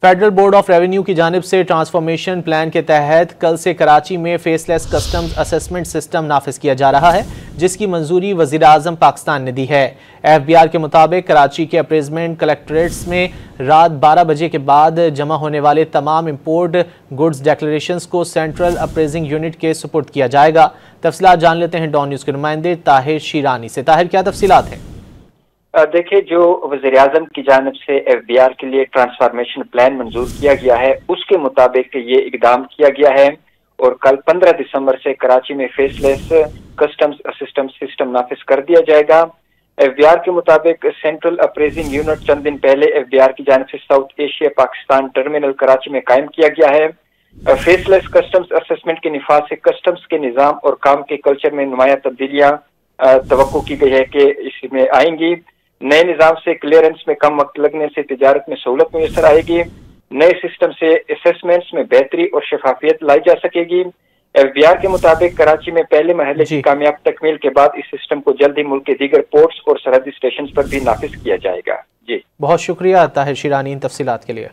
Federal board of revenue की जानिब से ट्रांसफॉर्मेशन प्लान के तहत कल से कराची में फेसलेस कस्टम्स असेसमेंट सिस्टम नाफिज किया जा रहा है, जिसकी मंजूरी वज़ीर आज़म पाकिस्तान ने दी है। FBR के मुताबिक कराची के अप्रेजमेंट कलेक्ट्रेट्स में रात 12 बजे के बाद जमा होने वाले तमाम इम्पोर्ट गुड्स डिक्लेरेशंस को सेंट्रल अप्रेजिंग यूनिट के सुपुर्द किया जाएगा। तफसीलात जान लेते हैं डॉन न्यूज़ के नुमाइंदे ताहिर शीरानी से। ताहिर, क्या तफसीलात हैं? देखिए, जो वज़ीर आज़म की जानिब से FBR के लिए ट्रांसफॉर्मेशन प्लान मंजूर किया गया है, उसके मुताबिक ये इकदाम किया गया है और कल 15 दिसंबर से कराची में फेसलेस कस्टम्स असिस्टेंट सिस्टम नाफिज कर दिया जाएगा। FBR के मुताबिक सेंट्रल अप्रेजिंग यूनिट चंद दिन पहले FBR की जानिब से south Asia Pakistan terminal Karachi में कायम किया गया है। फेसलेस कस्टम्स असेसमेंट के निफाज से कस्टम्स के निज़ाम और काम के कल्चर में नुमाया तब्दीलियां तवक्को की गई है कि इसमें आएंगी। नए निज़ाम से क्लियरेंस में कम वक्त लगने से तिजारत में सहूलत मुयसर आएगी। नए सिस्टम से असेसमेंट्स में बेहतरी और शफाफियत लाई जा सकेगी। FBR के मुताबिक कराची में पहले महले की कामयाब तकमील के बाद इस सिस्टम को जल्द ही मुल्क के दीगर पोर्ट्स और सरहदी स्टेशन पर भी नाफिज किया जाएगा। जी, बहुत शुक्रिया ताहिर शीरानी इन तफसीलात के लिए।